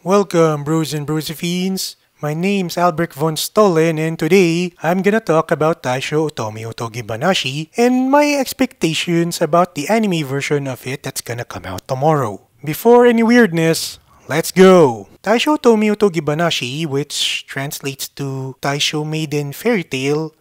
Welcome, Brews and Brewsifines. My name's Albrecht von Stollen, and today I'm gonna talk about Taishou Otome Otogibanashi and my expectations about the anime version of it that's gonna come out tomorrow. Before any weirdness, let's go! Taishou Otome Otogibanashi, which translates to Taishou Maiden Fairy Tale,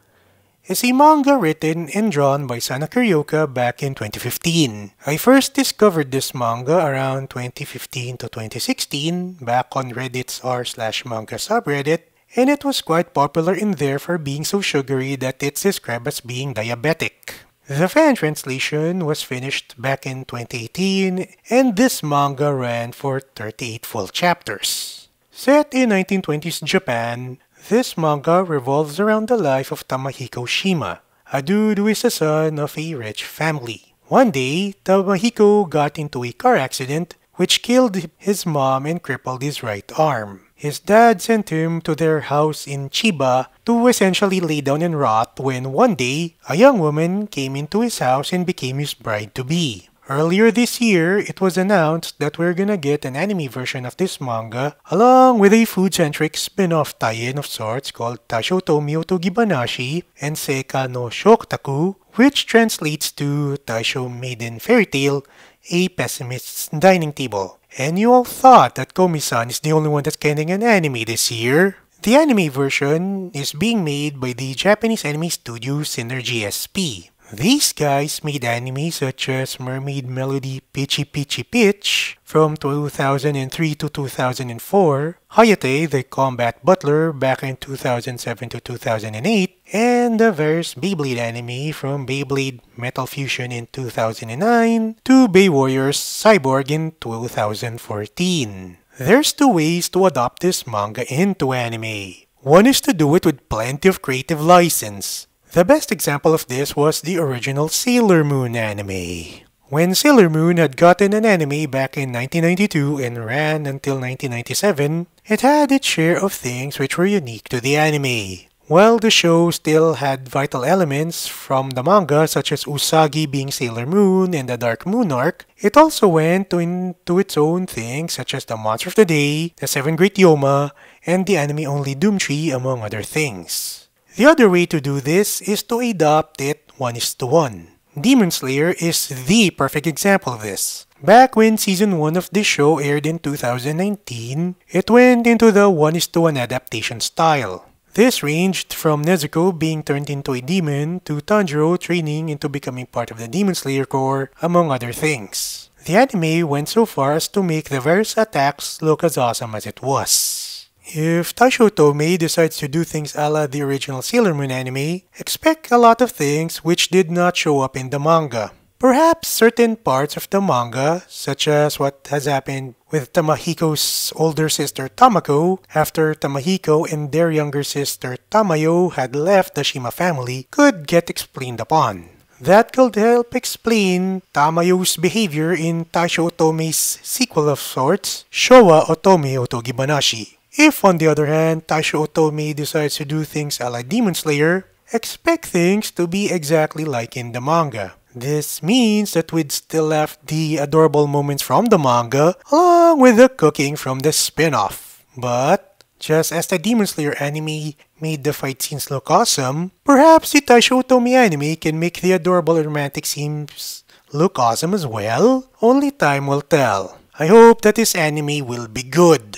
is a manga written and drawn by Sana Kurioka back in 2015. I first discovered this manga around 2015 to 2016 back on Reddit's r/manga subreddit, and it was quite popular in there for being so sugary that it's described as being diabetic. The fan translation was finished back in 2018, and this manga ran for 38 full chapters. Set in 1920s Japan, this manga revolves around the life of Tamahiko Shima, a dude who is the son of a rich family. One day, Tamahiko got into a car accident which killed his mom and crippled his right arm. His dad sent him to their house in Chiba to essentially lay down and rot when one day, a young woman came into his house and became his bride-to-be. Earlier this year, it was announced that we're gonna get an anime version of this manga, along with a food-centric spin-off tie-in of sorts called Taishou Otome Otogibanashi and Seika no Shokotaku, which translates to Taishou Maiden Fairy Tale, a pessimist's dining table. And you all thought that Komi-san is the only one that's getting an anime this year? The anime version is being made by the Japanese anime studio Synergy SP. These guys made anime such as Mermaid Melody Peachy Peachy Pitch from 2003 to 2004, Hayate the Combat Butler back in 2007 to 2008, and the various Beyblade anime from Beyblade Metal Fusion in 2009 to Bay Warriors Cyborg in 2014. There's two ways to adopt this manga into anime. One is to do it with plenty of creative license. The best example of this was the original Sailor Moon anime. When Sailor Moon had gotten an anime back in 1992 and ran until 1997, it had its share of things which were unique to the anime. While the show still had vital elements from the manga such as Usagi being Sailor Moon and the Dark Moon arc, it also went into its own things such as the Monster of the Day, the Seven Great Yoma, and the anime-only Doom Tree among other things. The other way to do this is to adopt it 1:1. Demon Slayer is the perfect example of this. Back when season 1 of this show aired in 2019, it went into the 1:1 adaptation style. This ranged from Nezuko being turned into a demon to Tanjiro training into becoming part of the Demon Slayer Corps, among other things. The anime went so far as to make the various attacks look as awesome as it was. If Taishou Otome decides to do things a la the original Sailor Moon anime, expect a lot of things which did not show up in the manga. Perhaps certain parts of the manga, such as what has happened with Tamahiko's older sister Tamako after Tamahiko and their younger sister Tamayo had left the Shima family, could get explained upon. That could help explain Tamayo's behavior in Taishou Otome's sequel of sorts, Showa Otome Otogibanashi. If, on the other hand, Taishou Otome decides to do things a la Demon Slayer, expect things to be exactly like in the manga. This means that we'd still have the adorable moments from the manga, along with the cooking from the spin-off. But, just as the Demon Slayer anime made the fight scenes look awesome, perhaps the Taishou Otome anime can make the adorable romantic scenes look awesome as well? Only time will tell. I hope that this anime will be good.